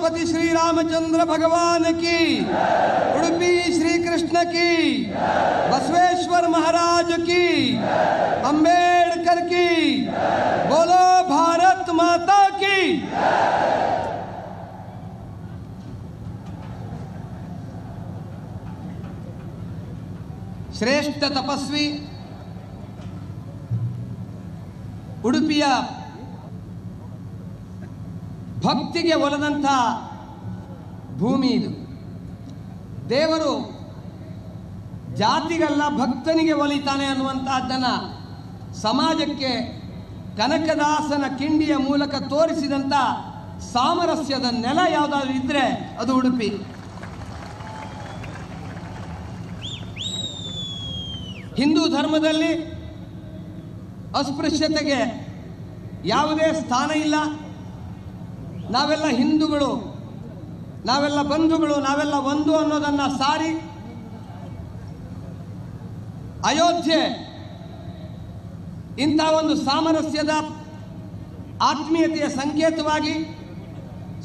छत्रपति श्री रामचंद्र भगवान की, उडुपी श्री कृष्ण की, बसवेश्वर महाराज की, अंबेडकर की, बोलो भारत माता की। ಶ್ರೇಷ್ಠ ತಪಸ್ವಿ ಉಡುಪಿಯ ಭಕ್ತಿಗೆ ಒಲಿದಂಥ ಭೂಮಿ ಇದು. ದೇವರು ಜಾತಿಗಲ್ಲ ಭಕ್ತನಿಗೆ ಒಲಿತಾನೆ ಅನ್ನುವಂತಹದ್ದನ್ನು ಸಮಾಜಕ್ಕೆ ಕನಕದಾಸನ ಕಿಂಡಿಯ ಮೂಲಕ ತೋರಿಸಿದಂಥ ಸಾಮರಸ್ಯದ ನೆಲ ಯಾವುದಾದ್ರೂ ಇದ್ದರೆ ಅದು ಉಡುಪಿ. ಹಿಂದೂ ಧರ್ಮದಲ್ಲಿ ಅಸ್ಪೃಶ್ಯತೆಗೆ ಯಾವುದೇ ಸ್ಥಾನ ಇಲ್ಲ. ನಾವೆಲ್ಲ ಹಿಂದೂಗಳು, ನಾವೆಲ್ಲ ಬಂಧುಗಳು, ನಾವೆಲ್ಲ ಒಂದು ಅನ್ನೋದನ್ನು ಸಾರಿ ಅಯೋಧ್ಯೆ ಇಂಥ ಒಂದು ಸಾಮರಸ್ಯದ ಆತ್ಮೀಯತೆಯ ಸಂಕೇತವಾಗಿ,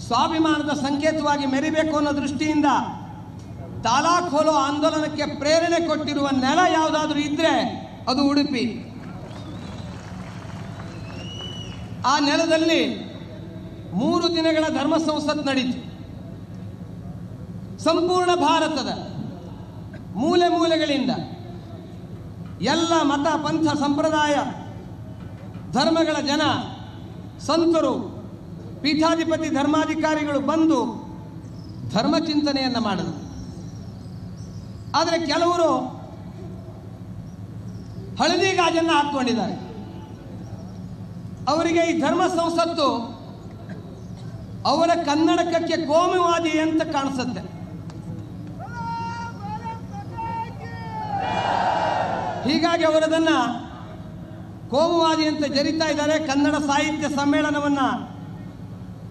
ಸ್ವಾಭಿಮಾನದ ಸಂಕೇತವಾಗಿ ಮೆರಿಬೇಕು ಅನ್ನೋ ದೃಷ್ಟಿಯಿಂದ ತಾಲಾಕ್ ಹೋಲೋ ಆಂದೋಲನಕ್ಕೆ ಪ್ರೇರಣೆ ಕೊಟ್ಟಿರುವ ನೆಲ ಯಾವುದಾದ್ರೂ ಇದ್ರೆ ಅದು ಉಡುಪಿ. ಆ ನೆಲದಲ್ಲಿ 3 ದಿನಗಳ ಧರ್ಮ ಸಂಸತ್ ನಡೀತು. ಸಂಪೂರ್ಣ ಭಾರತದ ಮೂಲೆ ಮೂಲೆಗಳಿಂದ ಎಲ್ಲ ಮತ ಪಂಥ ಸಂಪ್ರದಾಯ ಧರ್ಮಗಳ ಜನ, ಸಂತರು, ಪೀಠಾಧಿಪತಿ ಧರ್ಮಾಧಿಕಾರಿಗಳು ಬಂದು ಧರ್ಮ ಚಿಂತನೆಯನ್ನು ಮಾಡಿದರು. ಆದರೆ ಕೆಲವರು ಹಳದಿ ಗಾಜನ್ನು ಹಾಕ್ಕೊಂಡಿದ್ದಾರೆ. ಅವರಿಗೆ ಈ ಧರ್ಮ ಸಂಸತ್ತು ಅವರ ಕನ್ನಡಕಕ್ಕೆ ಕೋಮುವಾದಿ ಅಂತ ಕಾಣಿಸುತ್ತೆ. ಹೀಗಾಗಿ ಅವರದನ್ನ ಕೋಮುವಾದಿ ಅಂತ ಜರಿತಾ ಇದ್ದಾರೆ. ಕನ್ನಡ ಸಾಹಿತ್ಯ ಸಮ್ಮೇಳನವನ್ನ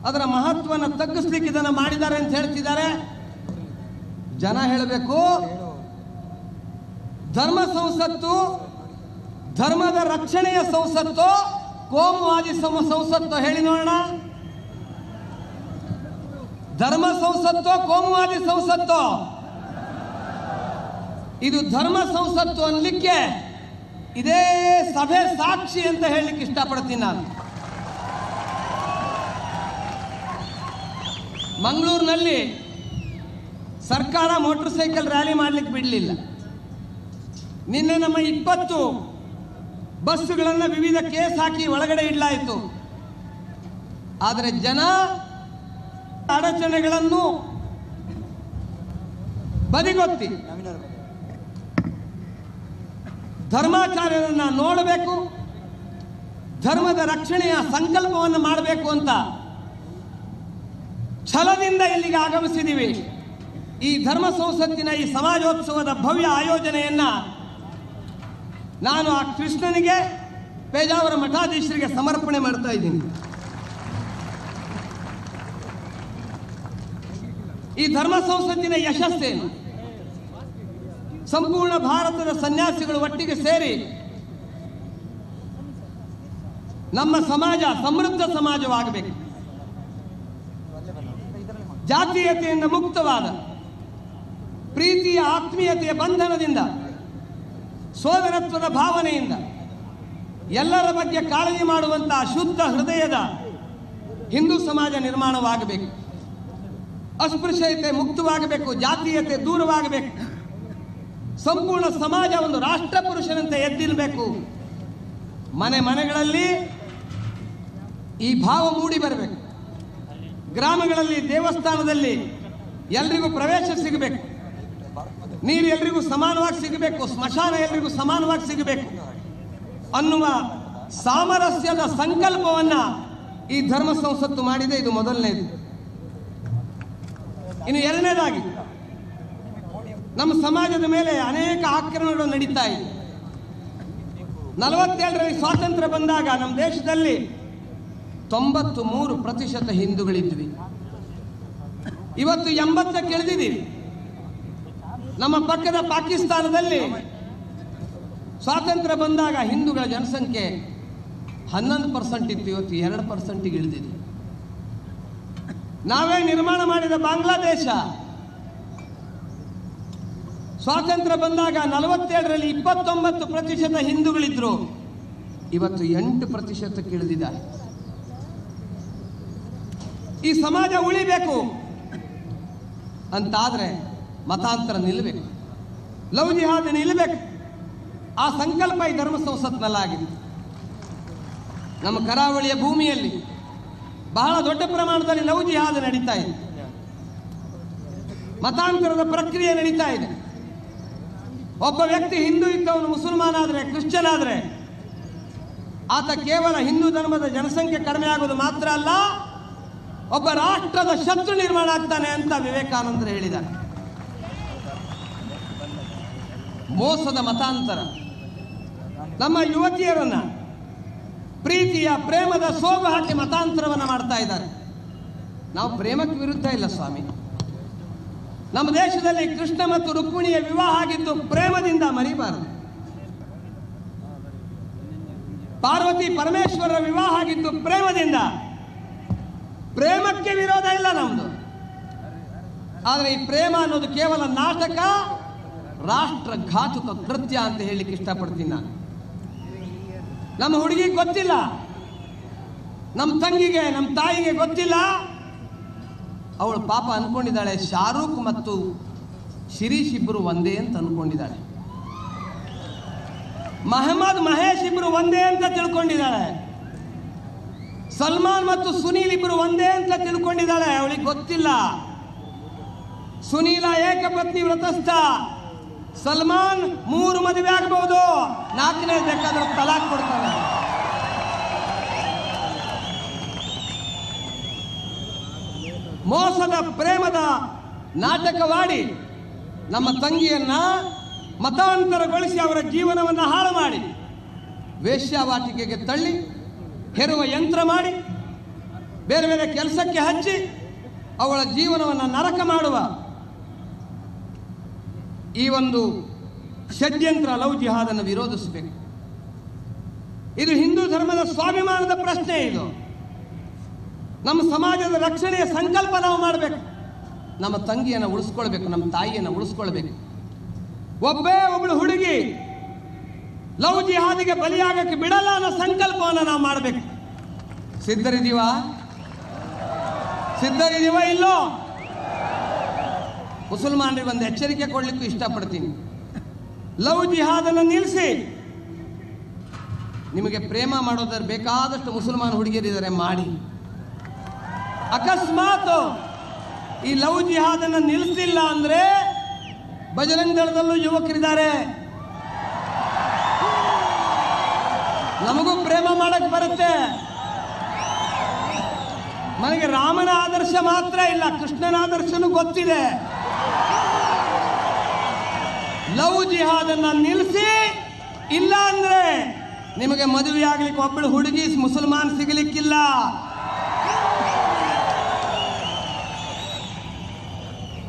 ಅದರ ಮಹತ್ವವನ್ನು ತಗ್ಗಿಸ್ಲಿಕ್ಕೆ ಇದನ್ನು ಮಾಡಿದ್ದಾರೆ ಅಂತ ಹೇಳ್ತಿದ್ದಾರೆ. ಜನ ಹೇಳಬೇಕು, ಧರ್ಮ ಸಂಸತ್ತು ಧರ್ಮದ ರಕ್ಷಣೆಯ ಸಂಸತ್ತು, ಕೋಮುವಾದಿ ಸಂಸತ್ತು ಹೇಳಿ ನೋಡೋಣ. ಧರ್ಮ ಸಂಸತ್ತು, ಕೋಮುವಾದಿ ಸಂಸತ್ತು? ಇದು ಧರ್ಮ ಸಂಸತ್ತು ಅನ್ಲಿಕ್ಕೆ ಇದೇ ಸಭೆ ಸಾಕ್ಷಿ ಅಂತ ಹೇಳಲಿಕ್ಕೆ ಇಷ್ಟಪಡ್ತೀನಿ ನಾನು. ಮಂಗಳೂರಿನಲ್ಲಿ ಸರ್ಕಾರ ಮೋಟರ್ ಸೈಕಲ್ ರ್ಯಾಲಿ ಮಾಡಲಿಕ್ಕೆ ಬಿಡಲಿಲ್ಲ. ನಿನ್ನೆ ನಮ್ಮ 20 ಬಸ್ಸುಗಳನ್ನು ವಿವಿಧ ಕೇಸ್ ಹಾಕಿ ಒಳಗಡೆ ಇಡಲಾಯಿತು. ಆದರೆ ಜನ ಅಡಚಣೆಗಳನ್ನು ಬದಿಗೊತ್ತಿ ಧರ್ಮಾಚಾರ್ಯರನ್ನ ನೋಡಬೇಕು, ಧರ್ಮದ ರಕ್ಷಣೆಯ ಸಂಕಲ್ಪವನ್ನು ಮಾಡಬೇಕು ಅಂತ ಛಲದಿಂದ ಇಲ್ಲಿಗೆ ಆಗಮಿಸಿದ್ದೀವಿ. ಈ ಧರ್ಮ ಸಂಸತ್ತಿನ ಈ ಸಮಾಜೋತ್ಸವದ ಭವ್ಯ ಆಯೋಜನೆಯನ್ನ ನಾನು ಆ ಕೃಷ್ಣನಿಗೆ, ಪೇಜಾವರ ಮಠಾಧೀಶರಿಗೆ ಸಮರ್ಪಣೆ ಮಾಡ್ತಾ ಇದ್ದೀನಿ. ಈ ಧರ್ಮ ಸಂಸತ್ತಿನ ಯಶಸ್ಸೇನು? ಸಂಪೂರ್ಣ ಭಾರತದ ಸನ್ಯಾಸಿಗಳು ಒಟ್ಟಿಗೆ ಸೇರಿ ನಮ್ಮ ಸಮಾಜ ಸಮೃದ್ಧ ಸಮಾಜವಾಗಬೇಕು. ಜಾತೀಯತೆಯಿಂದ ಮುಕ್ತವಾದ, ಪ್ರೀತಿಯ ಆತ್ಮೀಯತೆಯ ಬಂಧನದಿಂದ, ಸೋದರತ್ವದ ಭಾವನೆಯಿಂದ, ಎಲ್ಲರ ಬಗ್ಗೆ ಕಾಳಜಿ ಮಾಡುವಂತಹ ಶುದ್ಧ ಹೃದಯದ ಹಿಂದೂ ಸಮಾಜ ನಿರ್ಮಾಣವಾಗಬೇಕು. ಅಸ್ಪೃಶ್ಯತೆ ಮುಕ್ತವಾಗಬೇಕು, ಜಾತೀಯತೆ ದೂರವಾಗಬೇಕು. ಸಂಪೂರ್ಣ ಸಮಾಜ ಒಂದು ರಾಷ್ಟ್ರ ಪುರುಷನಂತೆ ಎದ್ದಿರಬೇಕು. ಮನೆ ಮನೆಗಳಲ್ಲಿ ಈ ಭಾವ ಮೂಡಿ ಬರಬೇಕು. ಗ್ರಾಮಗಳಲ್ಲಿ, ದೇವಸ್ಥಾನದಲ್ಲಿ ಎಲ್ರಿಗೂ ಪ್ರವೇಶ ಸಿಗಬೇಕು. ನೀರು ಎಲ್ರಿಗೂ ಸಮಾನವಾಗಿ ಸಿಗಬೇಕು, ಸ್ಮಶಾನ ಎಲ್ರಿಗೂ ಸಮಾನವಾಗಿ ಸಿಗಬೇಕು ಅನ್ನುವ ಸಾಮರಸ್ಯದ ಸಂಕಲ್ಪವನ್ನ ಈ ಧರ್ಮ ಸಂಸತ್ತು ಮಾಡಿದೆ. ಇದು ಮೊದಲನೇದು. ಇನ್ನು ಎರಡನೇದಾಗಿ, ನಮ್ಮ ಸಮಾಜದ ಮೇಲೆ ಅನೇಕ ಆಕ್ರಮಣಗಳು ನಡೀತಾ ಇದೆ. 47ರಲ್ಲಿ ಸ್ವಾತಂತ್ರ್ಯ ಬಂದಾಗ ನಮ್ಮ ದೇಶದಲ್ಲಿ 93% ಹಿಂದೂಗಳಿದ್ವಿ. ಇವತ್ತು 80ಕ್ಕೆ ಇಳಿದಿದ್ದೀವಿ. ನಮ್ಮ ಪಕ್ಕದ ಪಾಕಿಸ್ತಾನದಲ್ಲಿ ಸ್ವಾತಂತ್ರ್ಯ ಬಂದಾಗ ಹಿಂದೂಗಳ ಜನಸಂಖ್ಯೆ 11% ಇತ್ತು, ಇವತ್ತು 2%ಗೆ ಇಳಿದಿದೆ. ನಾವೇ ನಿರ್ಮಾಣ ಮಾಡಿದ ಬಾಂಗ್ಲಾದೇಶ ಸ್ವಾತಂತ್ರ್ಯ ಬಂದಾಗ 47ರಲ್ಲಿ 29% ಹಿಂದೂಗಳಿದ್ರು, ಇವತ್ತು 8% ಇಳಿದಿದ್ದಾರೆ. ಈ ಸಮಾಜ ಉಳಿಬೇಕು ಅಂತಾದ್ರೆ ಮತಾಂತರ ನಿಲ್ಲಬೇಕು, ಲವ್ ಜಿಹಾದ್ ನಿಲ್ಲಬೇಕು. ಆ ಸಂಕಲ್ಪ ಈ ಧರ್ಮ ಸಂಸತ್ನಲ್ಲಾಗಿದೆ. ನಮ್ಮ ಕರಾವಳಿಯ ಭೂಮಿಯಲ್ಲಿ ಬಹಳ ದೊಡ್ಡ ಪ್ರಮಾಣದಲ್ಲಿ ಲವ್ ಜಿಹಾದ್ ನಡೀತಾ ಇದೆ, ಮತಾಂತರದ ಪ್ರಕ್ರಿಯೆ ನಡೀತಾ ಇದೆ. ಒಬ್ಬ ವ್ಯಕ್ತಿ ಹಿಂದೂ ಇದ್ದವನು ಮುಸಲ್ಮಾನ್ ಆದರೆ, ಕ್ರಿಶ್ಚಿಯನ್ ಆದರೆ, ಆತ ಕೇವಲ ಹಿಂದೂ ಧರ್ಮದ ಜನಸಂಖ್ಯೆ ಕಡಿಮೆ ಆಗೋದು ಮಾತ್ರ ಅಲ್ಲ, ಒಬ್ಬ ರಾಷ್ಟ್ರದ ಶತ್ರು ನಿರ್ಮಾಣ ಆಗ್ತಾನೆ ಅಂತ ವಿವೇಕಾನಂದರು ಹೇಳಿದ್ದಾರೆ. ಮೋಸದ ಮತಾಂತರ ನಮ್ಮ ಯುವತಿಯರನ್ನ ಪ್ರೀತಿಯ ಪ್ರೇಮದ ಸೋಗು ಹಾಕಿ ಮತಾಂತರವನ್ನ ಮಾಡ್ತಾ ಇದ್ದಾರೆ. ನಾವು ಪ್ರೇಮಕ್ಕೆ ವಿರುದ್ಧ ಇಲ್ಲ ಸ್ವಾಮಿ. ನಮ್ಮ ದೇಶದಲ್ಲಿ ಕೃಷ್ಣ ಮತ್ತು ರುಕ್ಮಿಣಿಯ ವಿವಾಹ ಆಗಿದ್ದು ಪ್ರೇಮದಿಂದ, ಮರಿಬಾರದು. ಪಾರ್ವತಿ ಪರಮೇಶ್ವರರ ವಿವಾಹ ಆಗಿದ್ದು ಪ್ರೇಮದಿಂದ. ಪ್ರೇಮಕ್ಕೆ ವಿರೋಧ ಇಲ್ಲ ನಮ್ದು. ಆದರೆ ಈ ಪ್ರೇಮ ಅನ್ನೋದು ಕೇವಲ ನಾಟಕ, ರಾಷ್ಟ್ರಘಾತುಕ ಕೃತ್ಯ ಅಂತ ಹೇಳಲಿಕ್ಕೆ ಇಷ್ಟಪಡ್ತೀನಿ ನಾನು. ನಮ್ಮ ಹುಡುಗಿಗೆ ಗೊತ್ತಿಲ್ಲ, ನಮ್ಮ ತಂಗಿಗೆ, ನಮ್ಮ ತಾಯಿಗೆ ಗೊತ್ತಿಲ್ಲ. ಅವಳು ಪಾಪ ಅನ್ಕೊಂಡಿದ್ದಾಳೆ ಶಾರೂಕ್ ಮತ್ತು ಶಿರೀಶ್ ಇಬ್ಬರು ಒಂದೇ ಅಂತ ಅನ್ಕೊಂಡಿದ್ದಾಳೆ. ಮಹಮ್ಮದ್ ಮಹೇಶ್ ಇಬ್ಬರು ಒಂದೇ ಅಂತ ತಿಳ್ಕೊಂಡಿದ್ದಾಳೆ. ಸಲ್ಮಾನ್ ಮತ್ತು ಸುನೀಲ್ ಇಬ್ಬರು ಒಂದೇ ಅಂತ ತಿಳ್ಕೊಂಡಿದ್ದಾಳೆ. ಅವಳಿಗೆ ಗೊತ್ತಿಲ್ಲ, ಸುನೀಲ ಏಕಪತ್ನಿ ವ್ರತಸ್ಥ, ಸಲ್ಮಾನ್ 3 ಮದುವೆ ಆಗಬಹುದು, 4ನೇ ಬೇಕಾದ್ರೆ ತಲಾಕ್ ಕೊಡ್ತಾನೆ. ಮೋಸದ ಪ್ರೇಮದ ನಾಟಕವಾಡಿ ನಮ್ಮ ತಂಗಿಯನ್ನ ಮತಾಂತರಗೊಳಿಸಿ ಅವರ ಜೀವನವನ್ನು ಹಾಳು ಮಾಡಿ, ವೇಶ್ಯಾವಾಟಿಕೆಗೆ ತಳ್ಳಿ, ಹೆರುವ ಯಂತ್ರ ಮಾಡಿ, ಬೇರೆ ಬೇರೆ ಕೆಲಸಕ್ಕೆ ಹಚ್ಚಿ ಅವಳ ಜೀವನವನ್ನು ನರಕ ಮಾಡುವ ಈ ಒಂದು ಷಡ್ಯಂತ್ರ ಲವ್ ಜಿಹಾದನ್ನು ವಿರೋಧಿಸಬೇಕು. ಇದು ಹಿಂದೂ ಧರ್ಮದ ಸ್ವಾಭಿಮಾನದ ಪ್ರಶ್ನೆ. ಇದು ನಮ್ಮ ಸಮಾಜದ ರಕ್ಷಣೆಯ ಸಂಕಲ್ಪ ನಾವು ಮಾಡಬೇಕು. ನಮ್ಮ ತಂಗಿಯನ್ನು ಉಳಿಸ್ಕೊಳ್ಬೇಕು, ನಮ್ಮ ತಾಯಿಯನ್ನು ಉಳಿಸ್ಕೊಳ್ಬೇಕು. ಒಬ್ಬಳು ಹುಡುಗಿ ಲವ್ ಜಿಹಾದಿಗೆ ಬಲಿಯಾಗಕ್ಕೆ ಬಿಡಲ್ಲ ಅನ್ನೋ ಸಂಕಲ್ಪವನ್ನು ನಾವು ಮಾಡಬೇಕು. ಸಿದ್ಧರಿದ್ದೀವಾ ಇಲ್ಲೋ? ಮುಸಲ್ಮಾನರಿಗೆ ಒಂದು ಎಚ್ಚರಿಕೆ ಕೊಡ್ಲಿಕ್ಕೂ ಇಷ್ಟಪಡ್ತೀನಿ. ಲವ್ ಜಿಹಾದನ್ನು ನಿಲ್ಲಿಸಿ. ನಿಮಗೆ ಪ್ರೇಮ ಮಾಡೋದ್ರ ಬೇಕಾದಷ್ಟು ಮುಸಲ್ಮಾನ್ ಹುಡುಗಿಯರಿದ್ದಾರೆ, ಮಾಡಿ. ಅಕಸ್ಮಾತ್ ಈ ಲವ್ ಜಿಹಾದನ್ನು ನಿಲ್ಲಿಸಿಲ್ಲ ಅಂದ್ರೆ ಬಜರಂಗ ದಳದಲ್ಲೂ ಯುವಕರಿದ್ದಾರೆ, ನಮಗೂ ಪ್ರೇಮ ಮಾಡಕ್ ಬರುತ್ತೆ. ನನಗೆ ರಾಮನ ಆದರ್ಶ ಮಾತ್ರ ಇಲ್ಲ, ಕೃಷ್ಣನ ಆದರ್ಶನೂ ಗೊತ್ತಿದೆ. ಲವ್ ಜಿಹಾದನ್ನ ನಿಲ್ಲಿಸಿ. ಇಲ್ಲ ಅಂದ್ರೆ ನಿಮಗೆ ಮದುವೆ ಆಗ್ಲಿಕ್ಕೆ ಒಬ್ಬಳು ಹುಡುಗಿ ಮುಸಲ್ಮಾನ್ ಸಿಗಲಿಕ್ಕಿಲ್ಲ.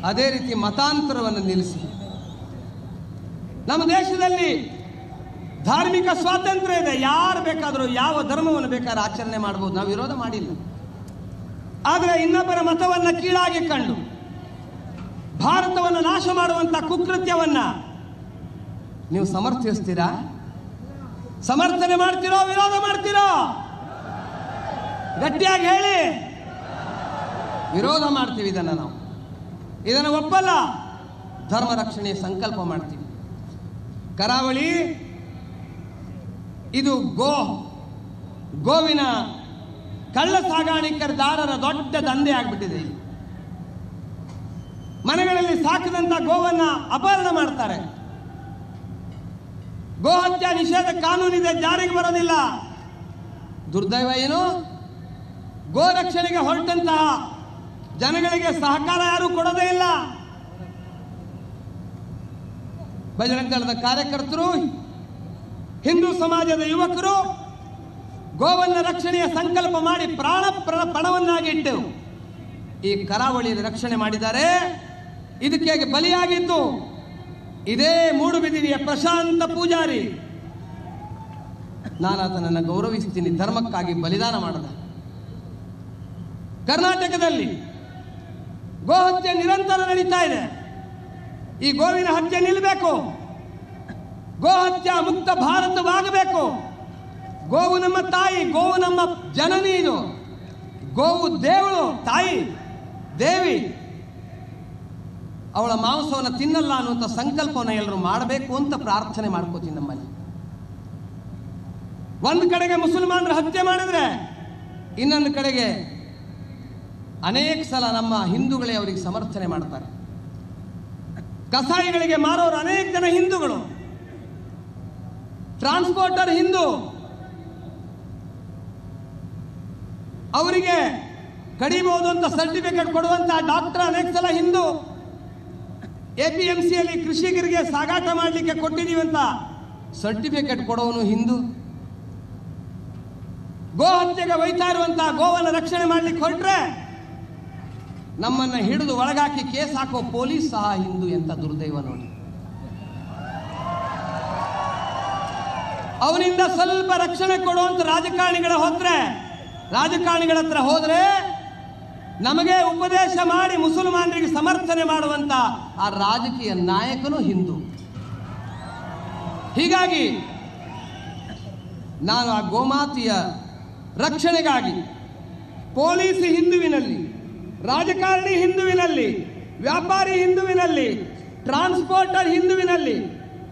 ಅದೇ ರೀತಿ ಮತಾಂತರವನ್ನು ನಿಲ್ಲಿಸಿ. ನಮ್ಮ ದೇಶದಲ್ಲಿ ಧಾರ್ಮಿಕ ಸ್ವಾತಂತ್ರ್ಯ ಇದೆ, ಯಾರು ಬೇಕಾದರೂ ಯಾವ ಧರ್ಮವನ್ನು ಬೇಕಾದ್ರೂ ಆಚರಣೆ ಮಾಡಬಹುದು, ನಾವು ವಿರೋಧ ಮಾಡಿಲ್ಲ. ಆದರೆ ಇನ್ನೊಬ್ಬರ ಮತವನ್ನು ಕೀಳಾಗಿ ಕಂಡು ಭಾರತವನ್ನು ನಾಶ ಮಾಡುವಂತ ಕುಕೃತ್ಯವನ್ನ ನೀವು ಸಮರ್ಥಿಸ್ತೀರಾ? ಸಮರ್ಥನೆ ಮಾಡ್ತೀರೋ ವಿರೋಧ ಮಾಡ್ತೀರೋ? ಗಟ್ಟಿಯಾಗಿ ಹೇಳಿ. ವಿರೋಧ ಮಾಡ್ತೀವಿ. ಇದನ್ನು ಒಪ್ಪಲ್ಲ. ಧರ್ಮ ರಕ್ಷಣೆಯ ಸಂಕಲ್ಪ ಮಾಡ್ತೀವಿ. ಕರಾವಳಿ ಇದು ಗೋವಿನ ಕಳ್ಳ ಸಾಗಾಣಿಕೆದಾರರ ದೊಡ್ಡ ದಂಧೆ ಆಗ್ಬಿಟ್ಟಿದೆ. ಮನೆಗಳಲ್ಲಿ ಸಾಕಿದಂತ ಗೋವನ್ನ ಅಪಹರಣ ಮಾಡ್ತಾರೆ. ಗೋಹತ್ಯೆ ನಿಷೇಧ ಕಾನೂನಿದೆ, ಜಾರಿಗೆ ಬರೋದಿಲ್ಲ. ದುರ್ದೈವ ಏನು, ಗೋ ರಕ್ಷಣೆಗೆ ಹೊರಟಂತಹ ಜನಗಳಿಗೆ ಸಹಕಾರ ಯಾರು ಕೊಡೋದೇ ಇಲ್ಲ. ಬಜರಂಗ ದಳದ ಕಾರ್ಯಕರ್ತರು, ಹಿಂದೂ ಸಮಾಜದ ಯುವಕರು ಗೋವನ್ನ ರಕ್ಷಣೆಯ ಸಂಕಲ್ಪ ಮಾಡಿ ಪಣವನ್ನಾಗಿಟ್ಟು ಈ ಕರಾವಳಿಯ ರಕ್ಷಣೆ ಮಾಡಿದ್ದಾರೆ. ಇದಕ್ಕೆ ಬಲಿಯಾಗಿದ್ದು ಇದೇ ಮೂಡುಬಿದಿರೆಯ ಪ್ರಶಾಂತ ಪೂಜಾರಿ. ನಾನು ಆತನನ್ನು ಗೌರವಿಸ್ತೀನಿ, ಧರ್ಮಕ್ಕಾಗಿ ಬಲಿದಾನ ಮಾಡಿದ. ಕರ್ನಾಟಕದಲ್ಲಿ ಗೋಹತ್ಯೆ ನಿರಂತರ ನಡೀತಾ ಇದೆ. ಈ ಗೋವಿನ ಹತ್ಯೆ ನಿಲ್ಲಬೇಕು. ಗೋಹತ್ಯೆ ಮುಕ್ತ ಭಾರತವಾಗಬೇಕು. ಗೋವು ನಮ್ಮ ತಾಯಿ, ಗೋವು ನಮ್ಮ ಜನನಿ. ಇದು ಗೋವು ದೇವಳು, ತಾಯಿ, ದೇವಿ. ಅವಳ ಮಾಂಸವನ್ನು ತಿನ್ನಲ್ಲ ಅನ್ನುವಂಥ ಸಂಕಲ್ಪವನ್ನು ಎಲ್ಲರೂ ಮಾಡಬೇಕು ಅಂತ ಪ್ರಾರ್ಥನೆ ಮಾಡ್ಕೋತೀನಿ. ನಮ್ಮಲ್ಲಿ ಒಂದು ಕಡೆಗೆ ಮುಸಲ್ಮಾನರು ಹತ್ಯೆ ಮಾಡಿದ್ರೆ, ಇನ್ನೊಂದು ಕಡೆಗೆ ಅನೇಕ ಸಲ ನಮ್ಮ ಹಿಂದೂಗಳೇ ಅವರಿಗೆ ಸಮರ್ಥನೆ ಮಾಡ್ತಾರೆ. ಕಸಾಯಿಗಳಿಗೆ ಮಾರೋರು ಅನೇಕ ಜನ ಹಿಂದೂಗಳು, ಟ್ರಾನ್ಸ್ಪೋರ್ಟರ್ ಹಿಂದೂ, ಅವರಿಗೆ ಕಡಿಬಹುದು ಅಂತ ಸರ್ಟಿಫಿಕೇಟ್ ಕೊಡುವಂತ ಡಾಕ್ಟರ್ ಅನೇಕ ಸಲ ಹಿಂದೂ. APMCಯಲ್ಲಿ ಕೃಷಿಕರಿಗೆ ಸಾಗಾಟ ಮಾಡಲಿಕ್ಕೆ ಕೊಟ್ಟಿದ್ದೀವಿ ಅಂತ ಸರ್ಟಿಫಿಕೇಟ್ ಕೊಡೋನು ಹಿಂದೂ. ಗೋ ಹತ್ಯೆಗೆ ಒಯ್ತಾ ಇರುವಂತಹ ಗೋವನ್ನು ರಕ್ಷಣೆ ಮಾಡ್ಲಿಕ್ಕೆ ಹೊರಟ್ರೆ ನಮ್ಮನ್ನ ಹಿಡಿದು ಒಳಗಾಕಿ ಕೇಸ್ ಹಾಕೋ ಪೊಲೀಸ್ ಸಹ ಹಿಂದೂ. ಎಂತ ದುರ್ದೈವ ನೋಡಿ. ಅವನಿಂದ ಸ್ವಲ್ಪ ರಕ್ಷಣೆ ಕೊಡುವಂತ ರಾಜಕಾರಣಿಗಳ ಹತ್ರ ಹೋದ್ರೆ ನಮಗೆ ಉಪದೇಶ ಮಾಡಿ ಮುಸಲ್ಮಾನರಿಗೆ ಸಮರ್ಥನೆ ಮಾಡುವಂತ ಆ ರಾಜಕೀಯ ನಾಯಕನು ಹಿಂದೂ. ಹೀಗಾಗಿ ನಾನು ಆ ಗೋಮಾತೆಯ ರಕ್ಷಣೆಗಾಗಿ ಪೊಲೀಸ್ ಹಿಂದುವಿನಲ್ಲಿ, ರಾಜಕಾರಣಿ ಹಿಂದುವಿನಲ್ಲಿ, ವ್ಯಾಪಾರಿ ಹಿಂದುವಿನಲ್ಲಿ, ಟ್ರಾನ್ಸ್ಪೋರ್ಟರ್ ಹಿಂದುವಿನಲ್ಲಿ,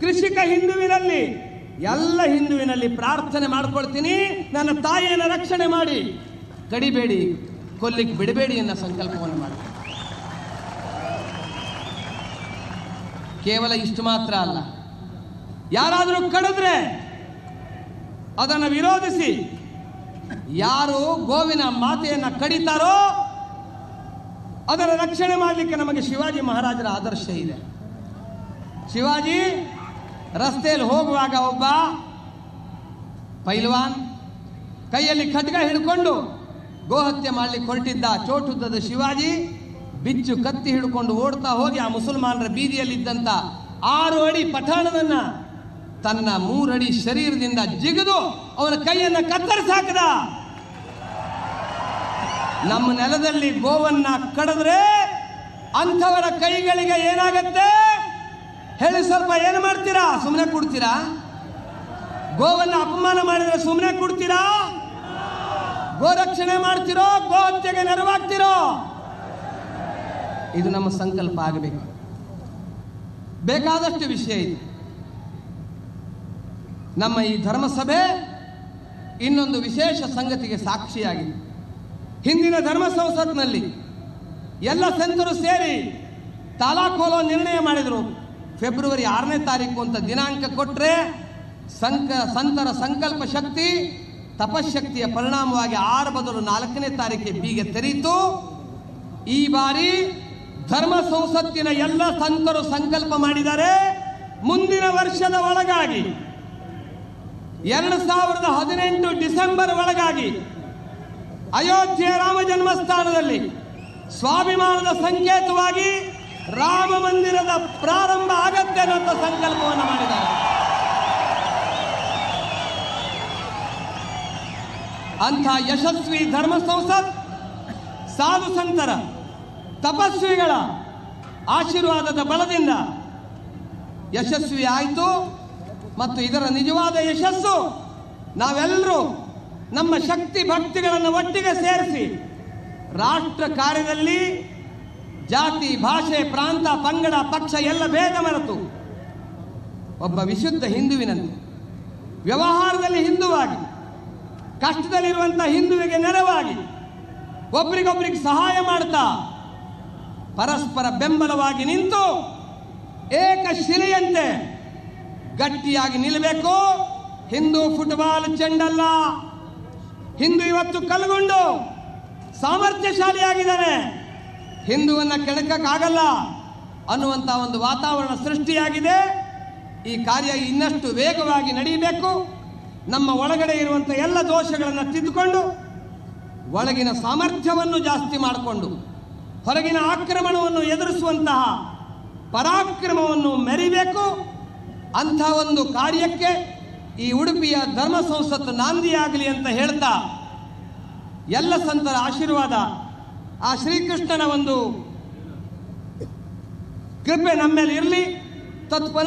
ಕೃಷಿಕ ಹಿಂದುವಿನಲ್ಲಿ, ಎಲ್ಲ ಹಿಂದುವಿನಲ್ಲಿ ಪ್ರಾರ್ಥನೆ ಮಾಡ್ಕೊಳ್ತೀನಿ. ನನ್ನ ತಾಯಿಯನ್ನು ರಕ್ಷಣೆ ಮಾಡಿ, ಕಡಿಬೇಡಿ, ಕೊಲ್ಲಿಕ್ಕೆ ಬಿಡಬೇಡಿ ಎನ್ನ ಸಂಕಲ್ಪವನ್ನು ಮಾಡಿ. ಕೇವಲ ಇಷ್ಟು ಮಾತ್ರ ಅಲ್ಲ, ಯಾರಾದರೂ ಕಡಿದ್ರೆ ಅದನ್ನು ವಿರೋಧಿಸಿ ಯಾರು ಗೋವಿನ ಮಾತೆಯನ್ನು ಕಡಿತಾರೋ ಅದರ ರಕ್ಷಣೆ ಮಾಡಲಿಕ್ಕೆ ನಮಗೆ ಶಿವಾಜಿ ಮಹಾರಾಜರ ಆದರ್ಶ ಇದೆ. ಶಿವಾಜಿ ರಸ್ತೆಯಲ್ಲಿ ಹೋಗುವಾಗ ಒಬ್ಬ ಪೈಲ್ವಾನ್ ಕೈಯಲ್ಲಿ ಖಡ್ಗ ಹಿಡ್ಕೊಂಡು ಗೋಹತ್ಯೆ ಮಾಡಲಿಕ್ಕೆ ಹೊರಟಿದ್ದ. ಚೋಟುದ್ದದ ಶಿವಾಜಿ ಬಿಚ್ಚು ಕತ್ತಿ ಹಿಡ್ಕೊಂಡು ಓಡ್ತಾ ಹೋಗಿ ಆ ಮುಸಲ್ಮಾನರ ಬೀದಿಯಲ್ಲಿದ್ದಂಥ 6 ಅಡಿ ಪಠಾಣನನ್ನ ತನ್ನ 3 ಅಡಿ ಶರೀರದಿಂದ ಜಿಗಿದು ಅವನ ಕೈಯನ್ನು ಕತ್ತರಿಸಿ ಹಾಕಿದ. ನಮ್ಮ ನೆಲದಲ್ಲಿ ಗೋವನ್ನ ಕಡಿದ್ರೆ ಅಂಥವರ ಕೈಗಳಿಗೆ ಏನಾಗತ್ತೆ ಹೇಳಿ? ಸ್ವಲ್ಪ ಏನು ಮಾಡ್ತೀರಾ? ಸುಮ್ಮನೆ ಕೊಡ್ತೀರಾ? ಗೋವನ್ನ ಅಪಮಾನ ಮಾಡಿದ್ರೆ ಸುಮ್ಮನೆ ಕೊಡ್ತೀರಾ? ಗೋರಕ್ಷಣೆ ಮಾಡ್ತಿರೋ? ಗೋ ಹತ್ಯೆಗೆ ನೆರವಾಗ್ತಿರೋ? ಇದು ನಮ್ಮ ಸಂಕಲ್ಪ ಆಗಬೇಕು. ಬೇಕಾದಷ್ಟು ವಿಷಯ ಇದೆ. ನಮ್ಮ ಈ ಧರ್ಮಸಭೆ ಇನ್ನೊಂದು ವಿಶೇಷ ಸಂಗತಿಗೆ ಸಾಕ್ಷಿಯಾಗಿದೆ. ಹಿಂದಿನ ಧರ್ಮ ಸಂಸತ್ನಲ್ಲಿ ಎಲ್ಲ ಸಂತರು ಸೇರಿ ತಾಲಾಕ್ ಹೋಲೋ ನಿರ್ಣಯ ಮಾಡಿದರು. ಫೆಬ್ರವರಿ 6ನೇ ತಾರೀಕು ಅಂತ ದಿನಾಂಕ ಕೊಟ್ಟರೆ ಸಂತರ ಸಂಕಲ್ಪ ಶಕ್ತಿ, ತಪಶಕ್ತಿಯ ಪರಿಣಾಮವಾಗಿ 6 ಬದಲು 4ನೇ ತಾರೀಕಿಗೆ ಬೀಗ ತೆರೀತು. ಈ ಬಾರಿ ಧರ್ಮ ಸಂಸತ್ತಿನ ಎಲ್ಲ ಸಂತರು ಸಂಕಲ್ಪ ಮಾಡಿದ್ದಾರೆ, ಮುಂದಿನ ವರ್ಷದ ಒಳಗಾಗಿ 2018 ಡಿಸೆಂಬರ್ ಒಳಗಾಗಿ ಅಯೋಧ್ಯೆ ರಾಮ ಜನ್ಮಸ್ಥಾನದಲ್ಲಿ ಸ್ವಾಭಿಮಾನದ ಸಂಕೇತವಾಗಿ ರಾಮ ಮಂದಿರದ ಪ್ರಾರಂಭ ಆಗತ್ತೆ ಅನ್ನೋ ಸಂಕಲ್ಪವನ್ನು ಮಾಡಿದ್ದಾರೆ. ಅಂಥ ಯಶಸ್ವಿ ಧರ್ಮ ಸಂಸತ್ ಸಾಧು ಸಂತರ ತಪಸ್ವಿಗಳ ಆಶೀರ್ವಾದದ ಬಲದಿಂದ ಯಶಸ್ವಿ ಆಯಿತು. ಮತ್ತು ಇದರ ನಿಜವಾದ ಯಶಸ್ಸು ನಾವೆಲ್ಲರೂ ನಮ್ಮ ಶಕ್ತಿ ಭಕ್ತಿಗಳನ್ನು ಒಟ್ಟಿಗೆ ಸೇರಿಸಿ ರಾಷ್ಟ್ರ ಕಾರ್ಯದಲ್ಲಿ ಜಾತಿ, ಭಾಷೆ, ಪ್ರಾಂತ, ಪಂಗಡ, ಪಕ್ಷ ಎಲ್ಲ ಭೇದ ಮರೆತು ಒಬ್ಬ ವಿಶುದ್ಧ ಹಿಂದುವಿನಂತೆ ವ್ಯವಹಾರದಲ್ಲಿ ಹಿಂದುವಾಗಿ, ಕಷ್ಟದಲ್ಲಿರುವಂಥ ಹಿಂದುವಿಗೆ ನೆರವಾಗಿ, ಒಬ್ರಿಗೊಬ್ರಿಗೆ ಸಹಾಯ ಮಾಡ್ತಾ ಪರಸ್ಪರ ಬೆಂಬಲವಾಗಿ ನಿಂತು ಏಕಶಿಲೆಯಂತೆ ಗಟ್ಟಿಯಾಗಿ ನಿಲ್ಲಬೇಕು. ಹಿಂದೂ ಫುಟ್ಬಾಲ್ ಚೆಂಡಲ್ಲ. ಹಿಂದೂ ಇವತ್ತು ಕಲ್ಗೊಂಡು ಸಾಮರ್ಥ್ಯಶಾಲಿಯಾಗಿದ್ದಾನೆ, ಹಿಂದುವನ್ನ ಕೆಣಕಕ್ಕಾಗಲ್ಲ ಅನ್ನುವಂಥ ಒಂದು ವಾತಾವರಣ ಸೃಷ್ಟಿಯಾಗಿದೆ. ಈ ಕಾರ್ಯ ಇನ್ನಷ್ಟು ವೇಗವಾಗಿ ನಡೆಯಬೇಕು. ನಮ್ಮ ಒಳಗಡೆ ಇರುವಂಥ ಎಲ್ಲ ದೋಷಗಳನ್ನು ತಿದ್ದುಕೊಂಡು ಒಳಗಿನ ಸಾಮರ್ಥ್ಯವನ್ನು ಜಾಸ್ತಿ ಮಾಡಿಕೊಂಡು ಹೊರಗಿನ ಆಕ್ರಮಣವನ್ನು ಎದುರಿಸುವಂತಹ ಪರಾಕ್ರಮವನ್ನು ಮೆರಿಬೇಕು. ಅಂಥ ಒಂದು ಕಾರ್ಯಕ್ಕೆ ಈ ಉಡುಪಿಯ ಧರ್ಮ ಸಂಸತ್ತು ನಾಂದಿಯಾಗಲಿ ಅಂತ ಹೇಳ್ತಾ, ಎಲ್ಲ ಸಂತರ ಆಶೀರ್ವಾದ, ಆ ಶ್ರೀಕೃಷ್ಣನ ಒಂದು ಕೃಪೆ ನಮ್ಮ ಮೇಲೆ ಇರಲಿ. ತತ್ಪರಿಣಾಮ